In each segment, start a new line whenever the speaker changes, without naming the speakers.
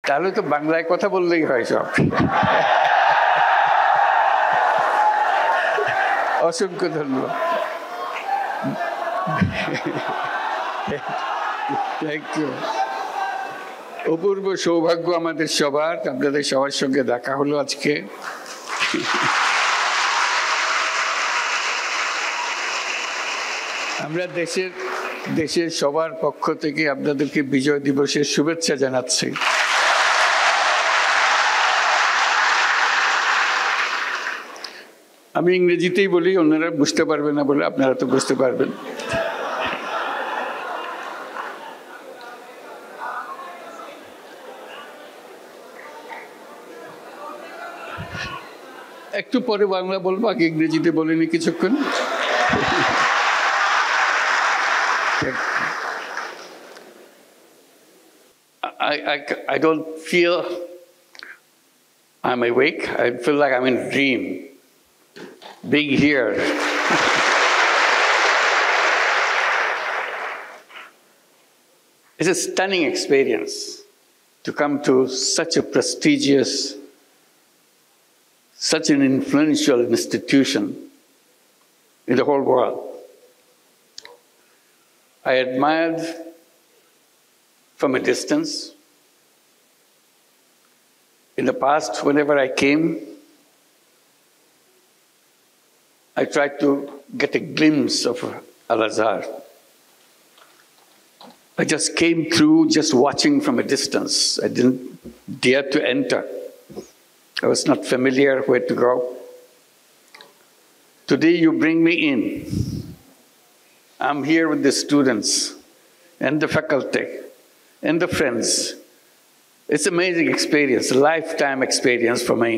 তাহলে তো বাংলায় কথা বললেই হয় সব। অসংখ্য ধন্যবাদ। Thank you. অপূর্ব সৌভাগ্য আমাদের সবার, আপনাদের সবার সঙ্গে দেখা হলো আজকে। আমরা দেশের সবার পক্ষ থেকে আপনাদেরকে বিজয় দিবসের শুভেচ্ছা জানাচ্ছি। আমি ইংরেজিতেই বলি, অন্যরা বুঝতে পারবে না বলে আপনারা তো বুঝতে পারবেন। একটু পরে বাংলা বলবো, আগে ইংরেজিতে বলিনি কিছুক্ষণ। I don't feel I'm awake. I feel like I'm in a dream, being here. It's a stunning experience to come to such a prestigious, such an influential institution in the whole world. I admired from a distance. In the past, whenever I came, I tried to get a glimpse of Al-Azhar. I just came through just watching from a distance. I didn't dare to enter. I was not familiar where to go. Today you bring me in. I'm here with the students and the faculty and the friends. It's an amazing experience, a lifetime experience for me.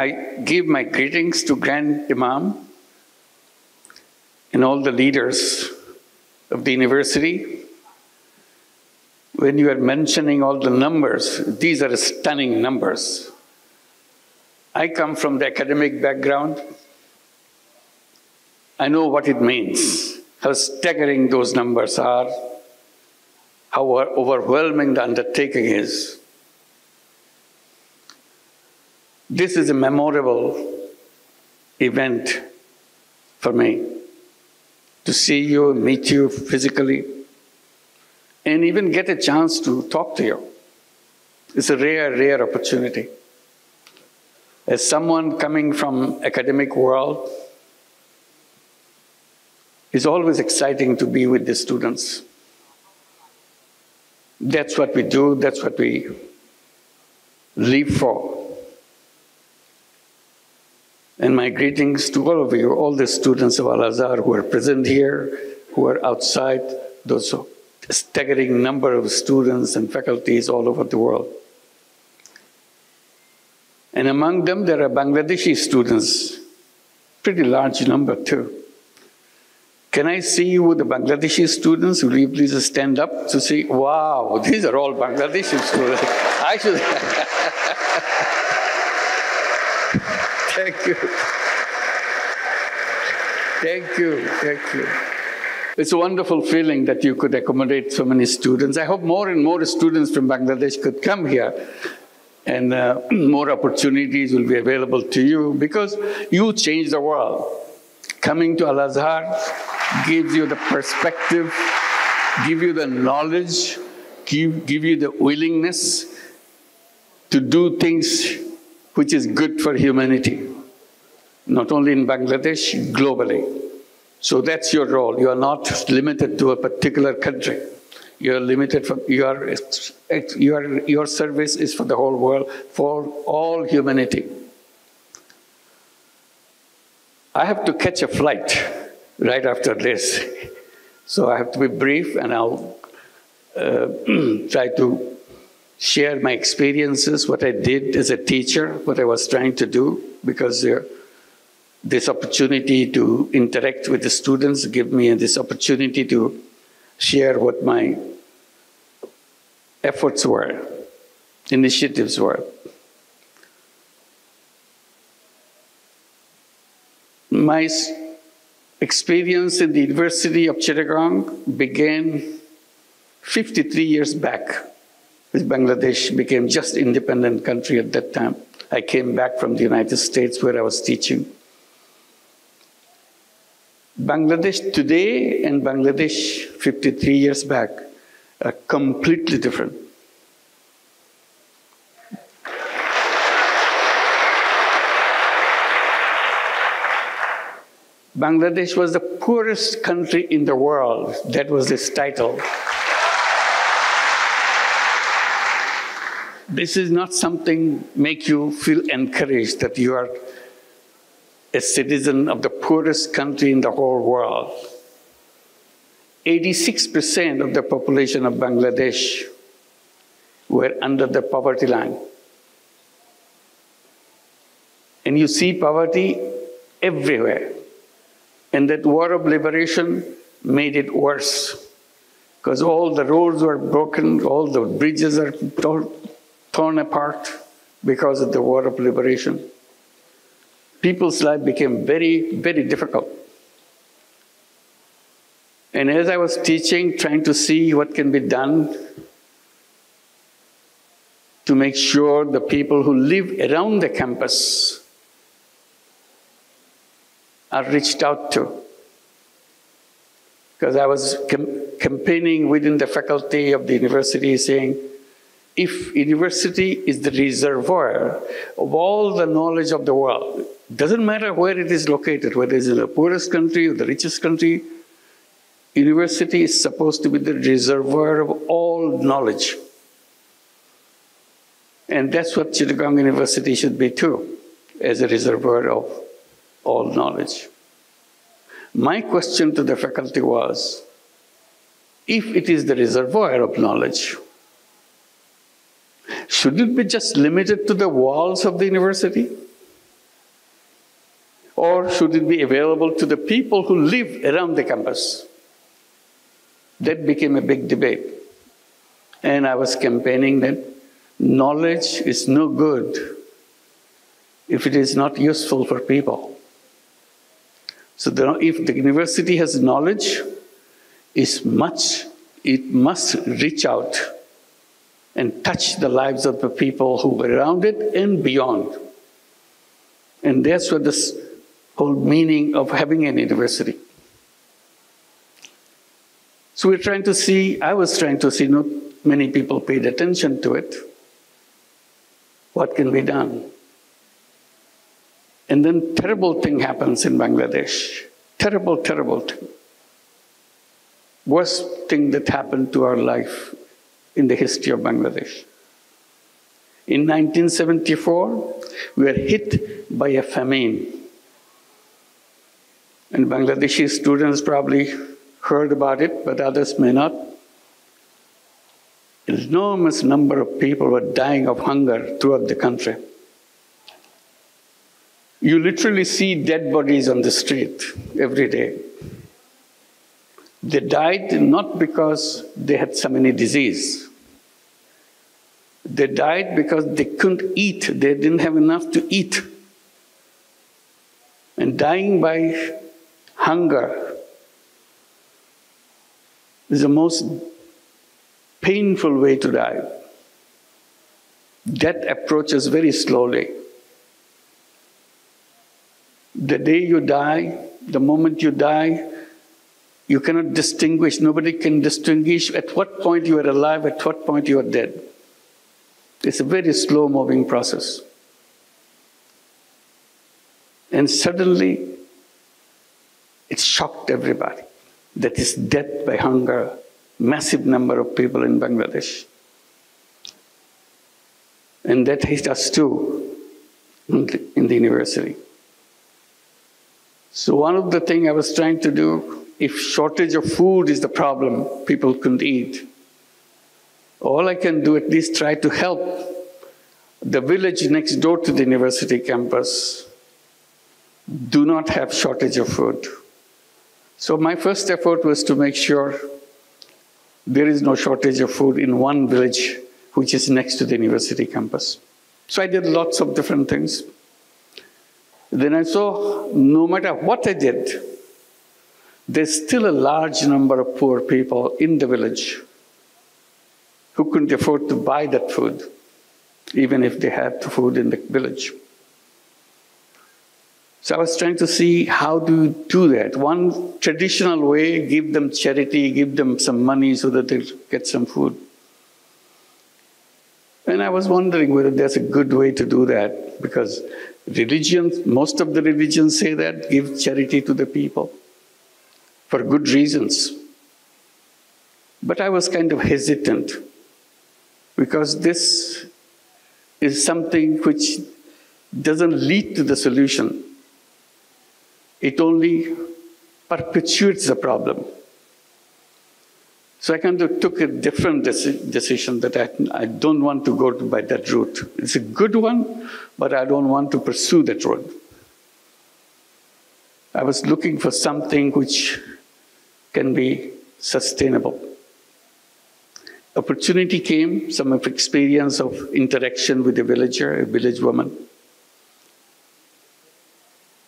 I give my greetings to Grand Imam and all the leaders of the university. When you are mentioning all the numbers, these are stunning numbers. I come from the academic background. I know what it means, how staggering those numbers are, how overwhelming the undertaking is. This is a memorable event for me, to see you, meet you physically, and even get a chance to talk to you. It's a rare, rare opportunity. As someone coming from academic world, it's always exciting to be with the students. That's what we do, that's what we live for. And my greetings to all of you, all the students of Al-Azhar who are present here, who are outside, those staggering number of students and faculties all over the world. And among them, there are Bangladeshi students, pretty large number too. Can I see you with the Bangladeshi students? Will you please stand up to see? Wow, these are all Bangladeshi students. I should. Thank you. Thank you. Thank you. It's a wonderful feeling that you could accommodate so many students. I hope more and more students from Bangladesh could come here, and more opportunities will be available to you, because you change the world. Coming to Al-Azhar gives you the perspective, give you the knowledge, give you the willingness to do things which is good for humanity, not only in Bangladesh, globally. So that's your role. You are not limited to a particular country. You are limited for, your service is for the whole world, for all humanity. I have to catch a flight right after this. So I have to be brief, and I'll try to share my experiences, what I did as a teacher, what I was trying to do, because this opportunity to interact with the students give me this opportunity to share what my efforts were, initiatives were. My experience in the University of Chittagong began 53 years back. Bangladesh became just an independent country at that time. I came back from the United States where I was teaching. Bangladesh today and Bangladesh 53 years back are completely different. Bangladesh was the poorest country in the world. That was its title. This is not something make you feel encouraged that you are a citizen of the poorest country in the whole world. 86% of the population of Bangladesh were under the poverty line. And you see poverty everywhere. And that war of liberation made it worse, because all the roads were broken, all the bridges are torn apart because of the war of liberation. People's life became very, very difficult. And as I was teaching, trying to see what can be done to make sure the people who live around the campus are reached out to. Because I was campaigning within the faculty of the university saying, if university is the reservoir of all the knowledge of the world, doesn't matter where it is located, whether it's in the poorest country or the richest country, university is supposed to be the reservoir of all knowledge. And that's what Chittagong University should be too, as a reservoir of all knowledge. My question to the faculty was, if it is the reservoir of knowledge, should it be just limited to the walls of the university? Or should it be available to the people who live around the campus? That became a big debate. And I was campaigning that knowledge is no good if it is not useful for people. So if the university has knowledge, it must reach out and touch the lives of the people who were around it and beyond. And that's what this whole meaning of having an university. So we're trying to see, I was trying to see, not many people paid attention to it. What can be done? And then terrible thing happens in Bangladesh. Terrible, terrible thing. Worst thing that happened to our life in the history of Bangladesh. In 1974, we were hit by a famine. And Bangladeshi students probably heard about it, but others may not. An enormous number of people were dying of hunger throughout the country. You literally see dead bodies on the street every day. They died not because they had some any disease. They died because they couldn't eat. They didn't have enough to eat. And dying by hunger is the most painful way to die. Death approaches very slowly. The day you die, the moment you die, you cannot distinguish, nobody can distinguish at what point you are alive, at what point you are dead. It's a very slow-moving process. And suddenly, it shocked everybody. That is death by hunger, massive number of people in Bangladesh. And that hit us too in the university. So one of the things I was trying to do, if shortage of food is the problem, people couldn't eat, all I can do at least try to help the village next door to the university campus do not have shortage of food. So my first effort was to make sure there is no shortage of food in one village which is next to the university campus. So I did lots of different things. Then I saw no matter what I did, there's still a large number of poor people in the village who couldn't afford to buy that food, even if they had the food in the village. So I was trying to see how do you do that. One traditional way, give them charity, give them some money so that they get some food. And I was wondering whether there's a good way to do that, because religions, most of the religions say that, give charity to the people for good reasons. But I was kind of hesitant, because this is something which doesn't lead to the solution. It only perpetuates the problem. So I kind of took a different decision that I don't want to go by that route. It's a good one, but I don't want to pursue that road. I was looking for something which can be sustainable. Opportunity came, some of experience of interaction with a villager, a village woman.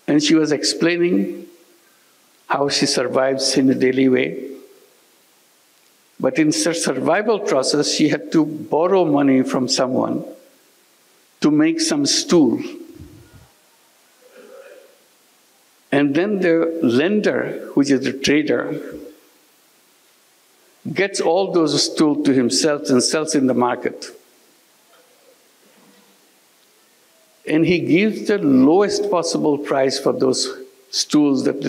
And she was explaining how she survives in a daily way. But in her survival process, she had to borrow money from someone to make some stool. And then the lender, which is the trader, gets all those stools to himself and sells in the market. And he gives the lowest possible price for those stools that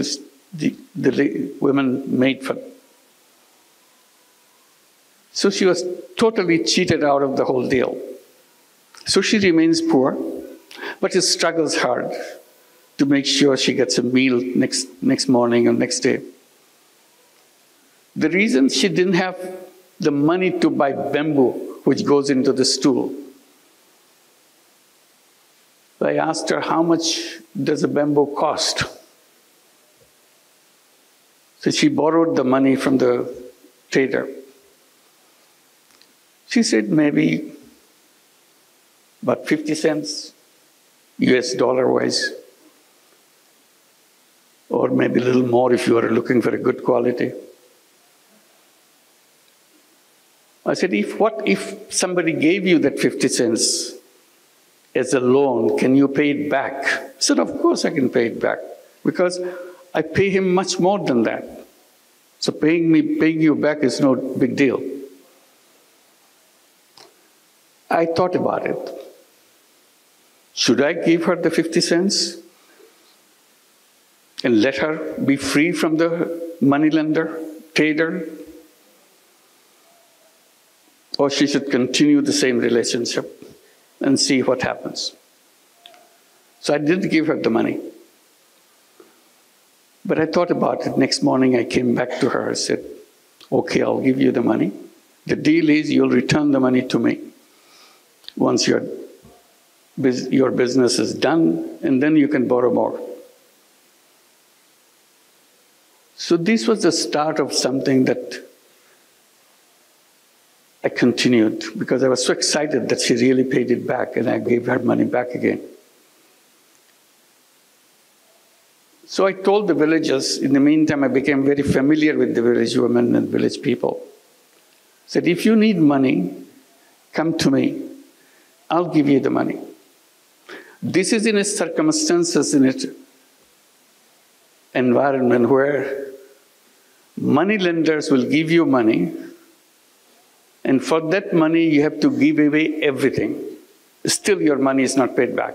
the women made for. So she was totally cheated out of the whole deal. So she remains poor, but she struggles hard to make sure she gets a meal next morning or next day. The reason she didn't have the money to buy bamboo, which goes into the stool, I asked her, how much does a bamboo cost? So she borrowed the money from the trader. She said maybe about 50 cents, US dollar-wise, or maybe a little more if you are looking for a good quality. I said, what if somebody gave you that 50 cents as a loan, can you pay it back? I said, of course I can pay it back, because I pay him much more than that. So paying you back is no big deal. I thought about it. Should I give her the 50 cents and let her be free from the moneylender, trader? Or she should continue the same relationship and see what happens. So I didn't give her the money. But I thought about it. Next morning I came back to her and said, okay, I'll give you the money. The deal is you'll return the money to me once your business is done, and then you can borrow more. So this was the start of something that I continued, because I was so excited that she really paid it back, and I gave her money back again. So I told the villagers, in the meantime I became very familiar with the village women and village people. I said, if you need money, come to me. I'll give you the money. This is in a circumstances, in an environment where money lenders will give you money, and for that money you have to give away everything. Still your money is not paid back.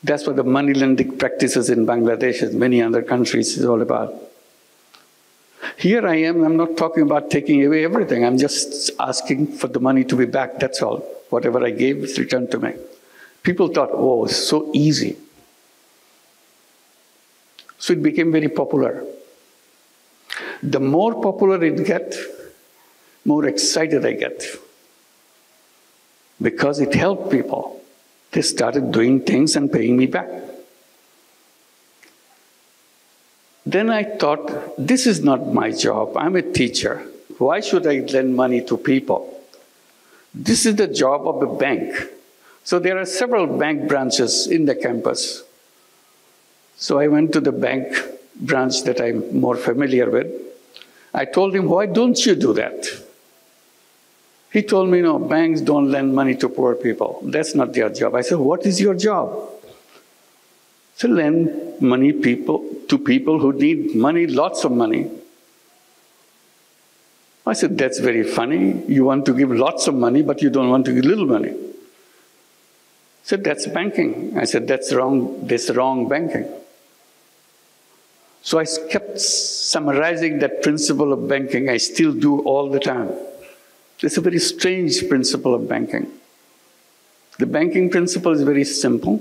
That's what the money lending practices in Bangladesh and many other countries is all about. Here I am, I'm not talking about taking away everything. I'm just asking for the money to be back, that's all. Whatever I gave is returned to me. People thought, oh, it's so easy. So it became very popular. The more popular it gets, more excited I get. Because it helped people. They started doing things and paying me back. Then I thought, this is not my job. I'm a teacher. Why should I lend money to people? This is the job of a bank. So there are several bank branches in the campus. So I went to the bank branch that I'm more familiar with. I told him, why don't you do that? He told me, no, banks don't lend money to poor people. That's not their job. I said, what is your job? To lend money to people who need money, lots of money. I said, that's very funny. You want to give lots of money, but you don't want to give little money. He said, that's banking. I said, that's wrong. That's wrong banking. So I kept summarizing that principle of banking. I still do all the time. It's a very strange principle of banking. The banking principle is very simple.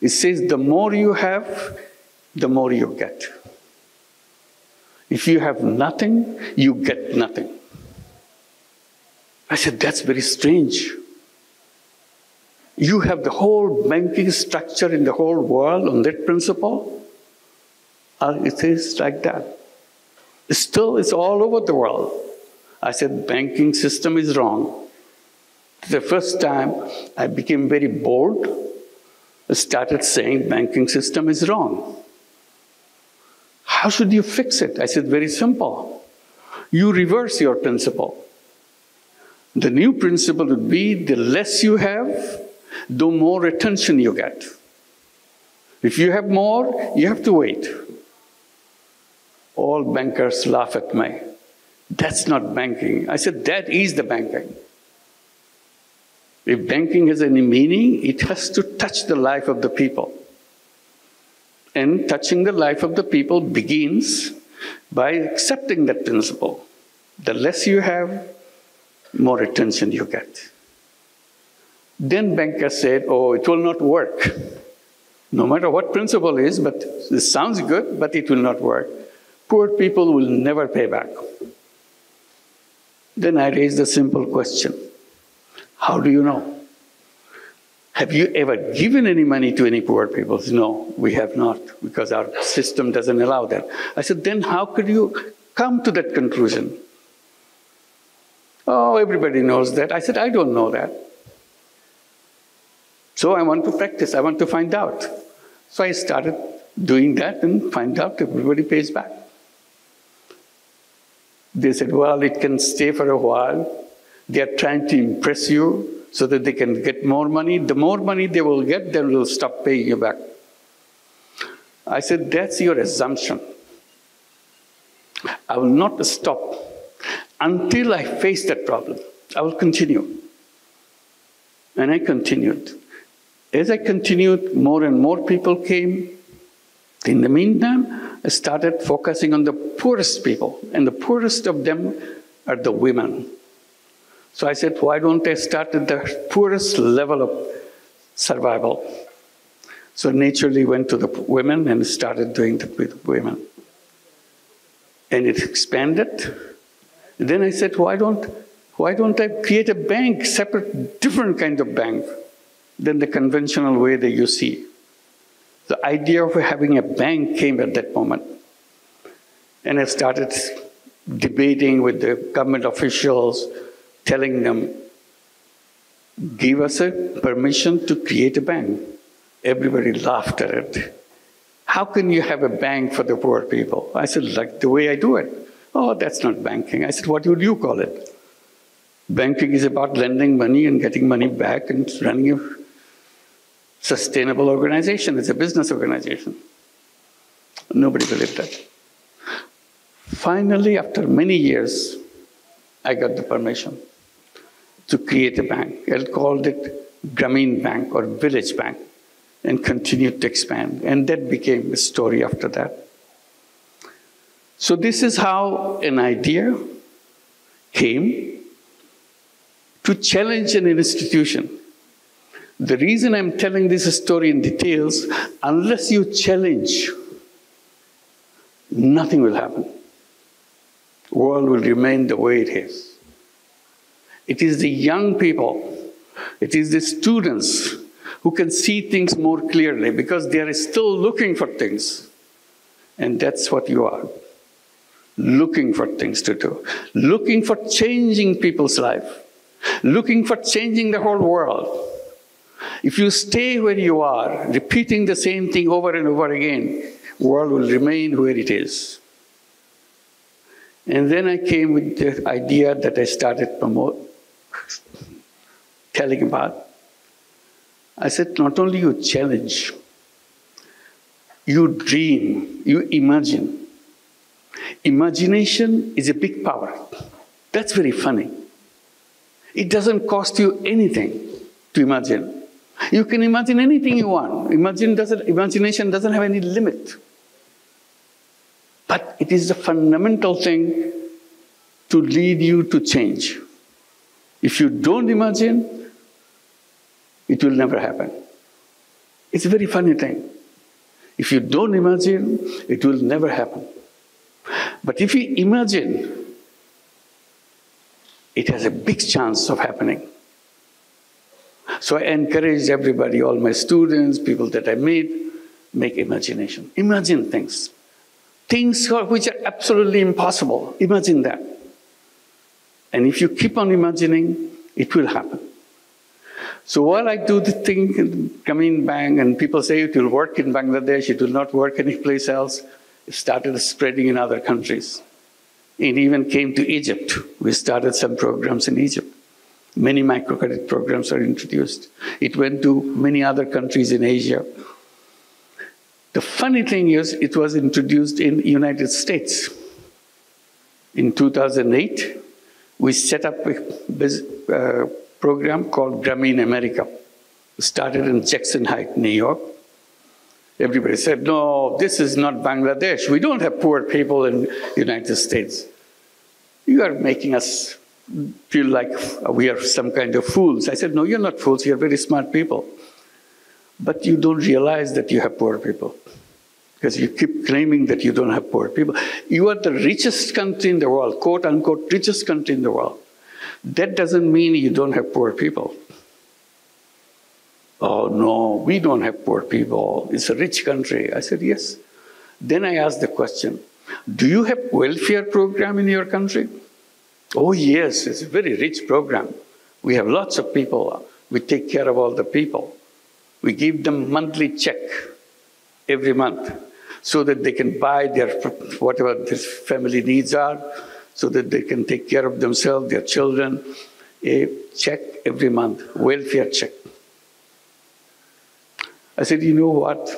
It says the more you have, the more you get. If you have nothing, you get nothing. I said, that's very strange. You have the whole banking structure in the whole world on that principle? It is like that. Still, it's all over the world. I said, banking system is wrong. The first time I became very bold, I started saying banking system is wrong. How should you fix it? I said, very simple. You reverse your principle. The new principle would be the less you have, the more attention you get. If you have more, you have to wait. All bankers laugh at me. That's not banking. I said, that is the banking. If banking has any meaning, it has to touch the life of the people. And touching the life of the people begins by accepting that principle. The less you have, more attention you get. Then bankers said, oh, it will not work. No matter what principle is, but it sounds good, but it will not work. Poor people will never pay back. Then I raised a simple question. How do you know? Have you ever given any money to any poor people? No, we have not, because our system doesn't allow that. I said, then how could you come to that conclusion? Oh, everybody knows that. I said, I don't know that. So I want to practice, I want to find out. So I started doing that and find out everybody pays back. They said, well, it can stay for a while. They are trying to impress you so that they can get more money. The more money they will get, they will stop paying you back. I said, that's your assumption. I will not stop until I face that problem. I will continue. And I continued. As I continued, more and more people came. In the meantime, I started focusing on the poorest people, and the poorest of them are the women. So I said, why don't I start at the poorest level of survival? So naturally went to the women and started doing it with women. And it expanded. Then I said, why don't I create a bank, separate, different kind of bank than the conventional way that you see? The idea of having a bank came at that moment. And I started debating with the government officials, telling them, give us a permission to create a bank. Everybody laughed at it. How can you have a bank for the poor people? I said, like the way I do it. Oh, that's not banking. I said, what would you call it? Banking is about lending money and getting money back and running a sustainable organization. It's a business organization. Nobody believed that. Finally, after many years, I got the permission to create a bank. I called it Grameen Bank or Village Bank and continued to expand. And that became a story after that. So this is how an idea came to challenge an institution. The reason I'm telling this story in details, unless you challenge, nothing will happen. The world will remain the way it is. It is the young people, it is the students who can see things more clearly because they are still looking for things. And that's what you are. Looking for things to do. Looking for changing people's life. Looking for changing the whole world. If you stay where you are, repeating the same thing over and over again, world will remain where it is. And then I came with the idea that I started telling about. I said, not only you challenge, you dream, you imagine. Imagination is a big power. That's very funny. It doesn't cost you anything to imagine. You can imagine anything you want. Imagination doesn't have any limit. But it is the fundamental thing to lead you to change. If you don't imagine, it will never happen. It's a very funny thing. If you don't imagine, it will never happen. But if you imagine, it has a big chance of happening. So I encourage everybody, all my students, people that I meet, make imagination. Imagine things. Things which are absolutely impossible. Imagine that. And if you keep on imagining, it will happen. So while I do the thing, coming back, and people say it will work in Bangladesh, it will not work anyplace else, it started spreading in other countries. It even came to Egypt. We started some programs in Egypt. Many microcredit programs are introduced. It went to many other countries in Asia. The funny thing is, it was introduced in the United States. In 2008, we set up a program called Grameen America. It started in Jackson Heights, New York. Everybody said, no, this is not Bangladesh. We don't have poor people in the United States. You are making us feel like we are some kind of fools. I said, no, you're not fools. You're very smart people. But you don't realize that you have poor people. Because you keep claiming that you don't have poor people. You are the richest country in the world, quote unquote, richest country in the world. That doesn't mean you don't have poor people. Oh, no, we don't have poor people. It's a rich country. I said, yes. Then I asked the question, do you have welfare program in your country? Oh, yes, it's a very rich program. We have lots of people. We take care of all the people. We give them monthly check every month so that they can buy their whatever their family needs are, so that they can take care of themselves, their children. A check every month, welfare check. I said, you know what?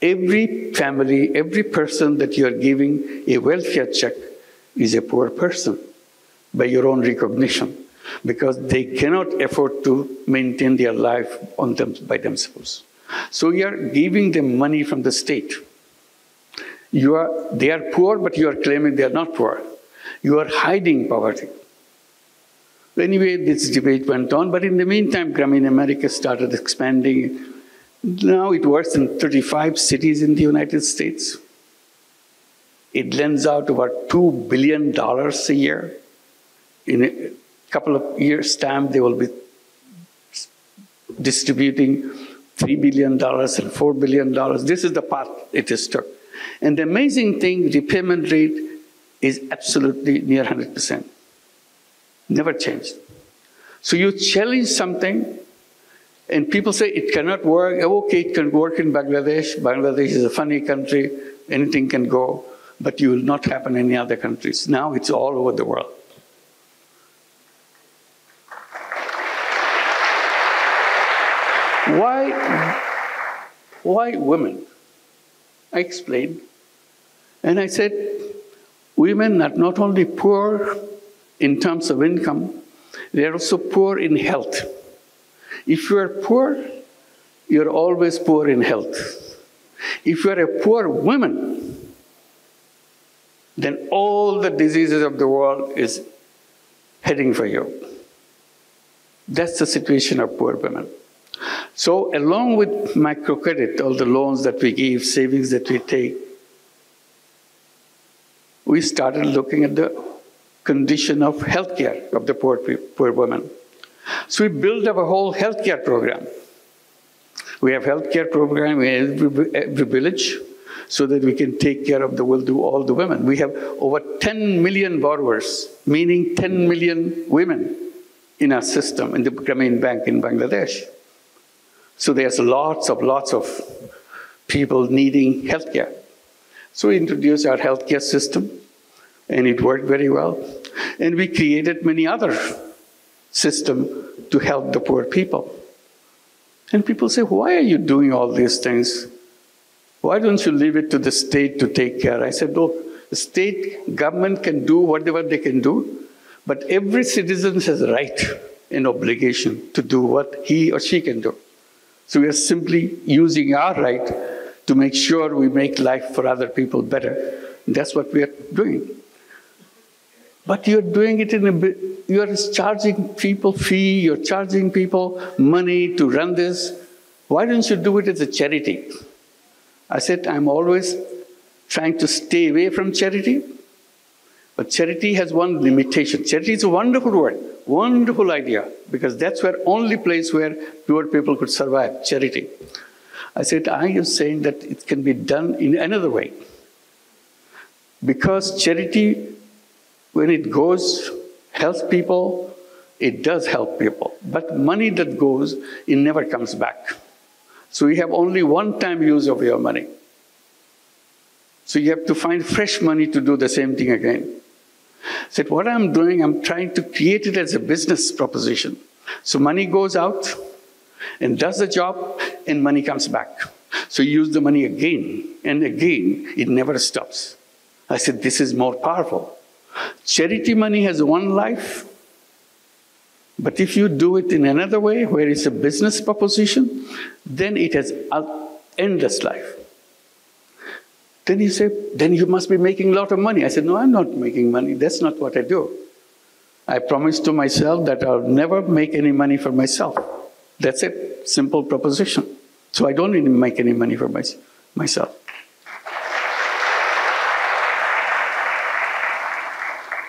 Every family, every person that you are giving a welfare check is a poor person by your own recognition, because they cannot afford to maintain their life by themselves. So you are giving them money from the state. They are poor, but you are claiming they are not poor. You are hiding poverty. Anyway, this debate went on, but in the meantime, Grameen America started expanding. Now it works in 35 cities in the United States. It lends out about $2 billion a year. In a couple of years' time, they will be distributing $3 billion and $4 billion. This is the path it has took. And the amazing thing, repayment rate is absolutely near 100%. Never changed. So you challenge something, and people say it cannot work. Okay, it can work in Bangladesh. Bangladesh is a funny country. Anything can go, but it will not happen in any other countries. Now it's all over the world. Why women? I explained. And I said, women are not only poor in terms of income, they are also poor in health. If you are poor, you're always poor in health. If you are a poor woman, then all the diseases of the world is heading for you. That's the situation of poor women. So along with microcredit, all the loans that we give, savings that we take, we started looking at the condition of healthcare of the poor women. So we built up a whole healthcare program. We have healthcare program in every village so that we can take care of all the women. We have over 10 million borrowers, meaning 10 million women in our system, in the Grameen Bank in Bangladesh. So there's lots of people needing healthcare. So we introduced our healthcare system, and it worked very well. And we created many other systems to help the poor people. And people say, why are you doing all these things? Why don't you leave it to the state to take care? I said, look, the state government can do whatever they can do, but every citizen has a right and obligation to do what he or she can do. So we are simply using our right to make sure we make life for other people better. That's what we are doing. But you're doing it you're charging people fee, you're charging people money to run this. Why don't you do it as a charity? I said, I'm always trying to stay away from charity, but charity has one limitation. Charity is a wonderful word, wonderful idea, because that's the only place where poor people could survive, charity. I said, I am saying that it can be done in another way. Because charity, when it goes, helps people, it does help people. But money that goes, it never comes back. So you have only one-time use of your money. So you have to find fresh money to do the same thing again. I said, what I'm doing, I'm trying to create it as a business proposition. So money goes out and does the job, and money comes back. So you use the money again and again, it never stops. I said, this is more powerful. Charity money has one life, but if you do it in another way, where it's a business proposition, then it has an endless life. Then you say, then you must be making a lot of money. I said, no, I'm not making money. That's not what I do. I promised to myself that I'll never make any money for myself. That's it, simple proposition. So I don't need to make any money for myself.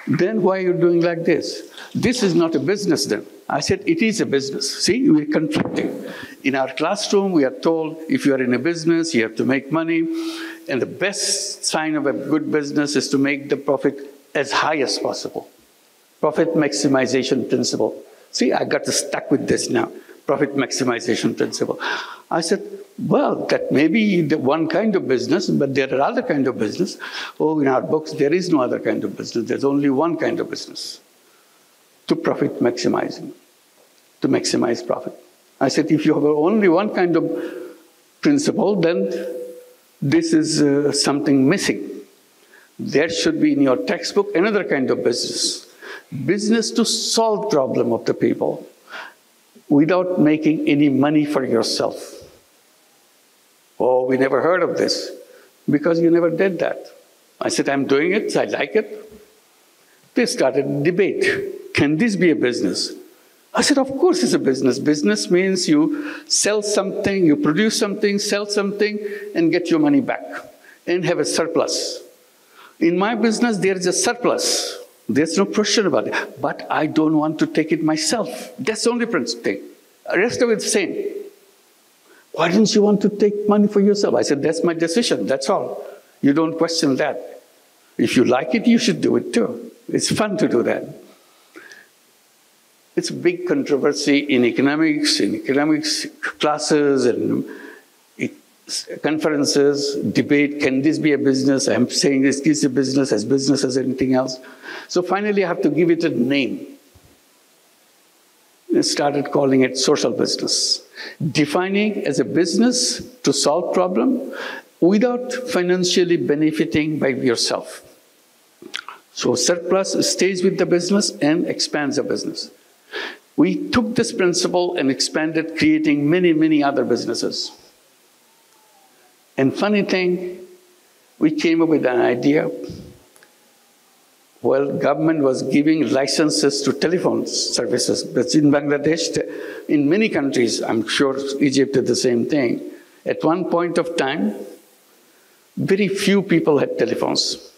Then why are you doing like this? This is not a business then. I said, it is a business. See, we're conflicting. In our classroom, we are told, if you are in a business, you have to make money. And the best sign of a good business is to make the profit as high as possible. Profit maximization principle. See, I got stuck with this now. Profit maximization principle. I said, well, that may be the one kind of business, but there are other kinds of business. Oh, in our books, there is no other kind of business. There's only one kind of business. To profit maximizing, to maximize profit. I said, if you have only one kind of principle, then this is something missing. There should be in your textbook another kind of business. Business to solve problem of the people without making any money for yourself. Oh, we never heard of this because you never did that. I said, I'm doing it, I like it. They started a debate. Can this be a business? I said, of course it's a business. Business means you sell something, you produce something, sell something, and get your money back and have a surplus. In my business, there is a surplus. There's no question about it. But I don't want to take it myself. That's the only thing. The rest of it's the same. Why didn't you want to take money for yourself? I said, that's my decision, that's all. You don't question that. If you like it, you should do it too. It's fun to do that. It's a big controversy in economics classes and conferences, debate, can this be a business? I'm saying this is a business as anything else. So finally I have to give it a name. I started calling it social business. Defining as a business to solve problem without financially benefiting by yourself. So surplus stays with the business and expands the business. We took this principle and expanded, creating many, many other businesses. And funny thing, we came up with an idea. Well, government was giving licenses to telephone services. But in Bangladesh, in many countries, I'm sure Egypt did the same thing. At one point of time, very few people had telephones.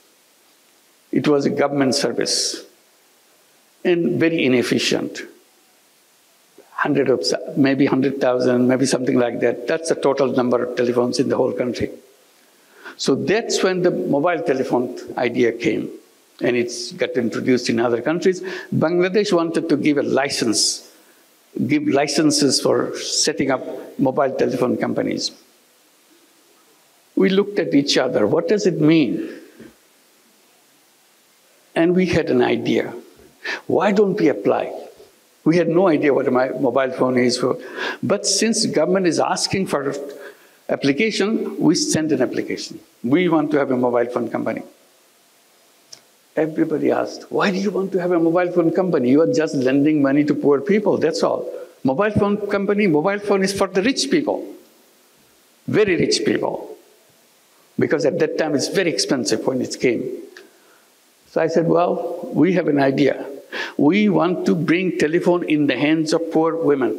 It was a government service and very inefficient. Maybe 100,000, maybe something like that. That's the total number of telephones in the whole country. So that's when the mobile telephone idea came, and it's got introduced in other countries. Bangladesh wanted to give a license, give licenses for setting up mobile telephone companies. We looked at each other. What does it mean? And we had an idea. Why don't we apply? We had no idea what a mobile phone is for. But since government is asking for application, we sent an application. We want to have a mobile phone company. Everybody asked, why do you want to have a mobile phone company? You are just lending money to poor people, that's all. Mobile phone company, mobile phone is for the rich people. Very rich people. Because at that time it's very expensive when it came. So I said, well, we have an idea. We want to bring telephone in the hands of poor women.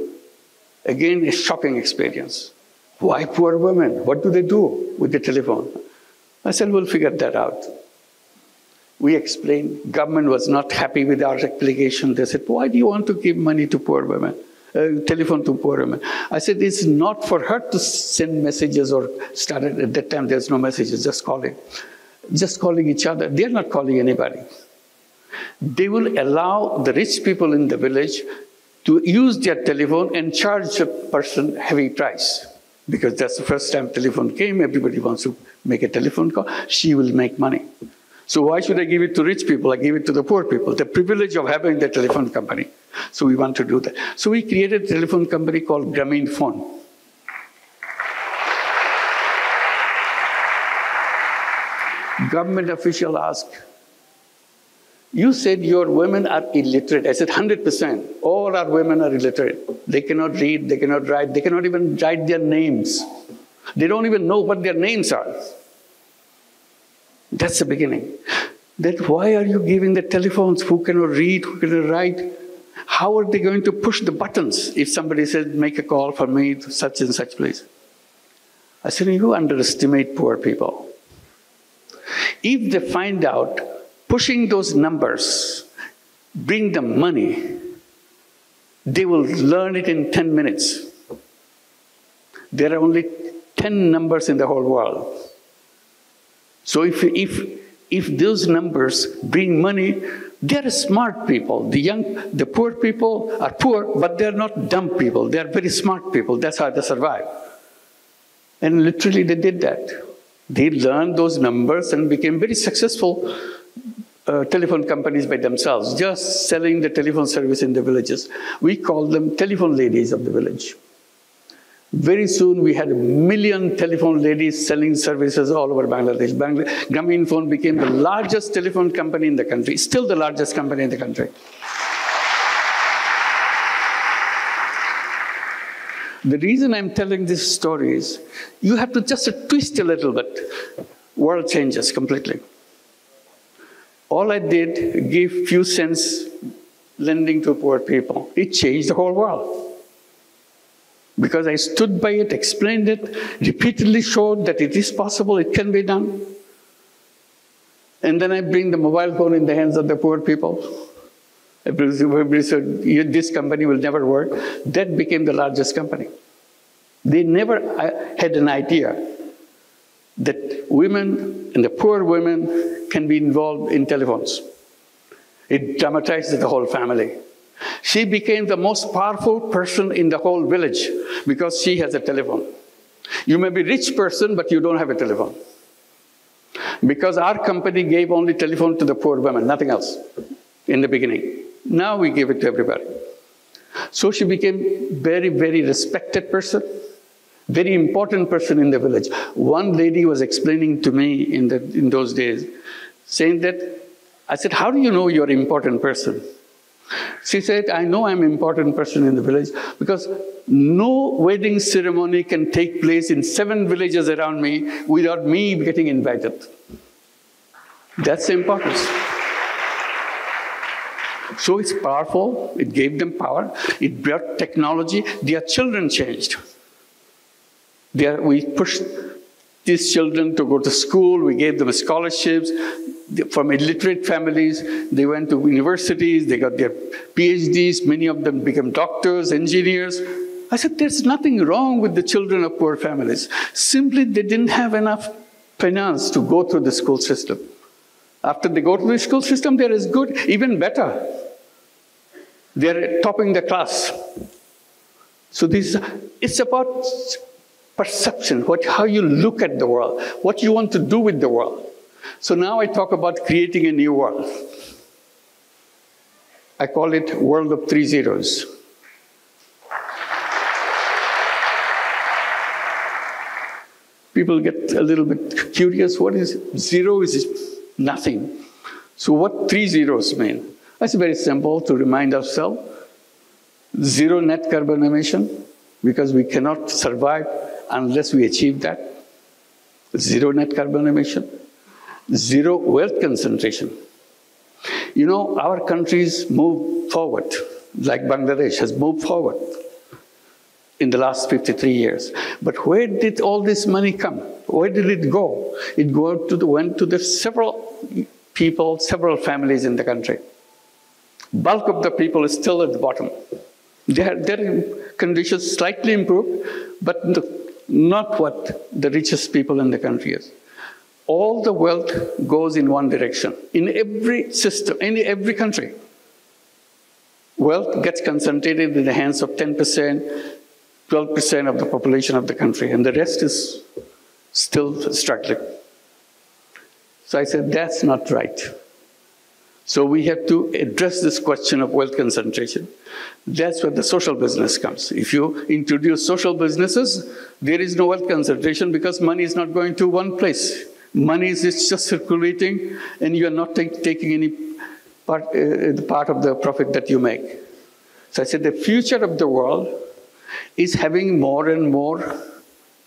Again, a shocking experience. Why poor women? What do they do with the telephone? I said, we'll figure that out. We explained, government was not happy with our application. They said, why do you want to give money to poor women? Telephone to poor women. I said, it's not for her to send messages or start at that time, there's no messages, just calling. Just calling each other. They're not calling anybody. They will allow the rich people in the village to use their telephone and charge a person heavy price. Because that's the first time telephone came, everybody wants to make a telephone call, she will make money. So why should I give it to rich people? I give it to the poor people, the privilege of having the telephone company. So we want to do that. So we created a telephone company called Grameen Phone. Government official asked, you said your women are illiterate. I said 100%. All our women are illiterate. They cannot read, they cannot write, they cannot even write their names. They don't even know what their names are. That's the beginning. That why are you giving the telephones? Who cannot read, who cannot write? How are they going to push the buttons if somebody says, make a call for me to such and such place? I said, you underestimate poor people. If they find out pushing those numbers bring them money, they will learn it in 10 minutes. There are only 10 numbers in the whole world. So if those numbers bring money, they are smart people. The poor people are poor, but they're not dumb people. They're very smart people. That's how they survive. And literally they did that. They learned those numbers and became very successful telephone companies by themselves, just selling the telephone service in the villages. We call them telephone ladies of the village. Very soon we had 1 million telephone ladies selling services all over Bangladesh. Grameen Phone became the largest telephone company in the country, still the largest company in the country. The reason I'm telling this story is, you have to just twist a little bit. World changes completely. All I did, give few cents lending to poor people. It changed the whole world. Because I stood by it, explained it, repeatedly showed that it is possible, it can be done. And then I bring the mobile phone in the hands of the poor people. Everybody said, this company will never work. That became the largest company. They never had an idea that women and the poor women can be involved in telephones. It dramatized the whole family. She became the most powerful person in the whole village because she has a telephone. You may be a rich person, but you don't have a telephone. Because our company gave only telephone to the poor women, nothing else in the beginning. Now we give it to everybody. So she became very, very respected person, very important person in the village. One lady was explaining to me in those days, saying that, I said, how do you know you're an important person? She said, I know I'm an important person in the village because no wedding ceremony can take place in 7 villages around me without me getting invited. That's the importance. So it's powerful, it gave them power, it brought technology, their children changed. We pushed these children to go to school, we gave them scholarships. From illiterate families, they went to universities, they got their PhDs, many of them became doctors, engineers. I said, there's nothing wrong with the children of poor families. Simply, they didn't have enough finance to go through the school system. After they go to the school system, they're as good, even better. They're topping the class. So it's about perception, how you look at the world, what you want to do with the world. So now I talk about creating a new world. I call it world of 3 zeros. People get a little bit curious. What is zero? Is nothing. So what 3 zeros mean? It's very simple to remind ourselves. Zero net carbon emission, because we cannot survive unless we achieve that. Zero net carbon emission. Zero wealth concentration. You know, our countries move forward, like Bangladesh has moved forward in the last 53 years. But where did all this money come? Where did it go? It went to the several people, several families in the country. Bulk of the people is still at the bottom. Their conditions slightly improved, but not what the richest people in the country is. All the wealth goes in one direction. In every system, in every country, wealth gets concentrated in the hands of 10%, 12% of the population of the country, and the rest is still struggling. So I said, that's not right. So we have to address this question of wealth concentration. That's where the social business comes. If you introduce social businesses, there is no wealth concentration because money is not going to one place. Money is just circulating, and you are not taking any part of the profit that you make. So I said the future of the world is having more and more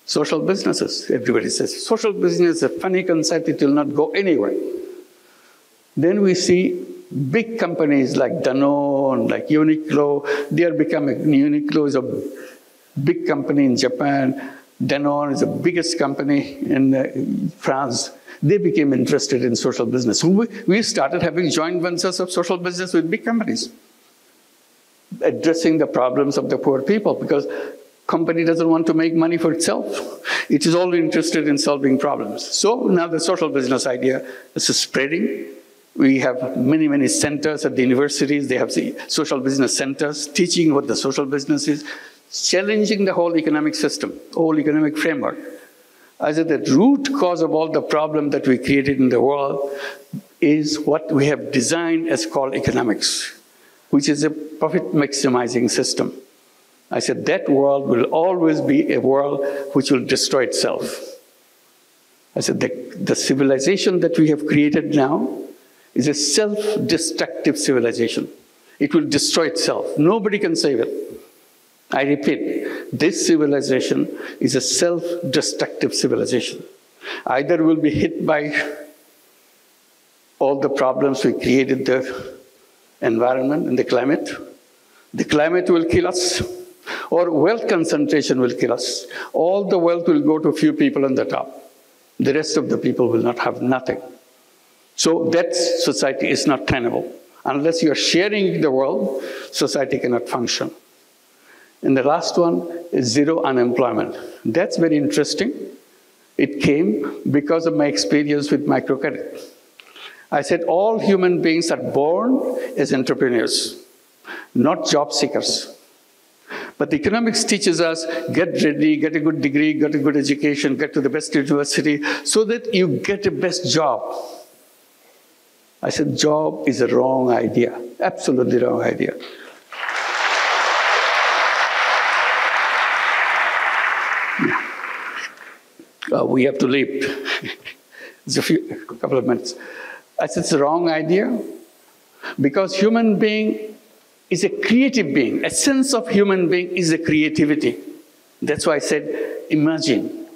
social businesses. Everybody says, social business is a funny concept, it will not go anywhere. Then we see big companies like Danone, like Uniqlo, they are becoming, Uniqlo is a big company in Japan, Danone is the biggest company in France. They became interested in social business. We started having joint ventures of social business with big companies, addressing the problems of the poor people, because company doesn't want to make money for itself. It is only interested in solving problems. So now the social business idea is spreading. We have many, many centers at the universities. They have the social business centers teaching what the social business is, challenging the whole economic system, whole economic framework. I said the root cause of all the problem that we created in the world is what we have designed as called economics, which is a profit maximizing system. I said that world will always be a world which will destroy itself. I said the civilization that we have created now is a self-destructive civilization. It will destroy itself. Nobody can save it. I repeat, this civilization is a self-destructive civilization. Either we'll be hit by all the problems we created, the environment and the climate will kill us, or wealth concentration will kill us. All the wealth will go to a few people on the top. The rest of the people will not have nothing. So that society is not tenable. Unless you're sharing the world, society cannot function. And the last one is zero unemployment. That's very interesting. It came because of my experience with microcredit. I said all human beings are born as entrepreneurs, not job seekers. But economics teaches us, get ready, get a good degree, get a good education, get to the best university, so that you get the best job. I said, job is a wrong idea, absolutely wrong idea. We have to leave. It's a couple of minutes. I said, it's a wrong idea because human being is a creative being. Essence of human being is a creativity. That's why I said, imagine.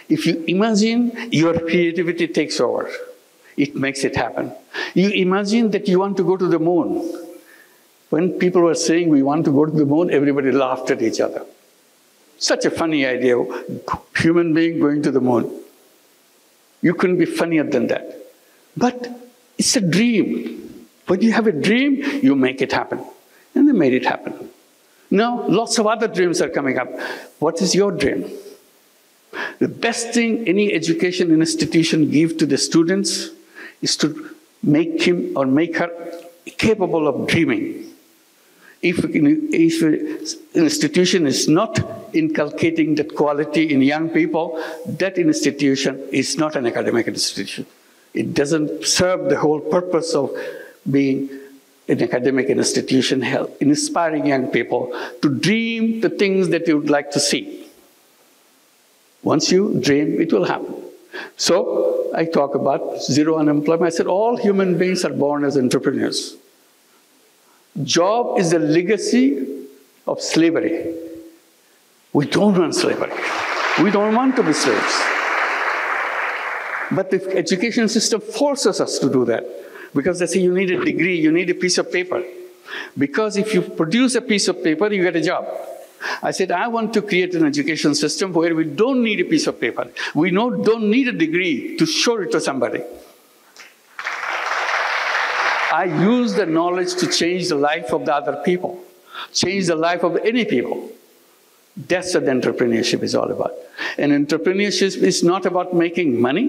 If you imagine, your creativity takes over. It makes it happen. You imagine that you want to go to the moon. When people were saying we want to go to the moon, everybody laughed at each other. Such a funny idea, human being going to the moon. You couldn't be funnier than that. But it's a dream. When you have a dream, you make it happen. And they made it happen. Now, lots of other dreams are coming up. What is your dream? The best thing any education institution gives to the students is to make him or make her capable of dreaming. if an institution is not inculcating that quality in young people, that institution is not an academic institution. It doesn't serve the whole purpose of being an academic institution, inspiring young people to dream the things that you would like to see. Once you dream, it will happen. So I talk about zero unemployment. I said all human beings are born as entrepreneurs. Job is a legacy of slavery. We don't want slavery. We don't want to be slaves. But the education system forces us to do that, because they say you need a degree, you need a piece of paper. Because if you produce a piece of paper, you get a job. I said, I want to create an education system where we don't need a piece of paper. We don't need a degree to show it to somebody. I use the knowledge to change the life of the other people, change the life of any people. That's what entrepreneurship is all about. And entrepreneurship is not about making money.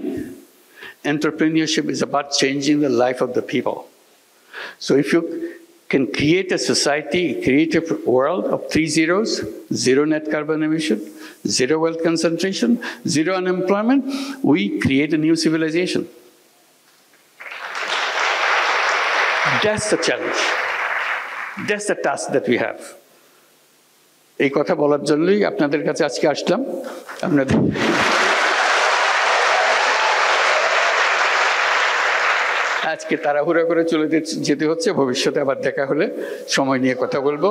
Entrepreneurship is about changing the life of the people. So if you can create a society, create a world of 3 zeros, zero net carbon emission, zero wealth concentration, zero unemployment, we create a new civilization. That's the challenge. That's the task that we have. এই কথা বলার জন্যই আপনাদের কাছে আজকে আসলাম। আপনাদের আজকে তাড়াহুড়া করে চলে যেতে হচ্ছে, ভবিষ্যতে আবার দেখা হলে সময় নিয়ে কথা বলবো।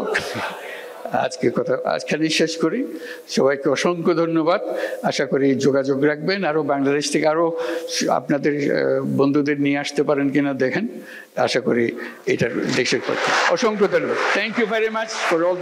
আজখানেই শেষ করি। সবাইকে অসংখ্য ধন্যবাদ। আশা করি যোগাযোগ রাখবেন, আরও বাংলাদেশ থেকে আরও আপনাদের বন্ধুদের নিয়ে আসতে পারেন কিনা দেখেন। আশা করি এটার দেশের পক্ষে অসংখ্য ধন্যবাদ। Thank you very much for all.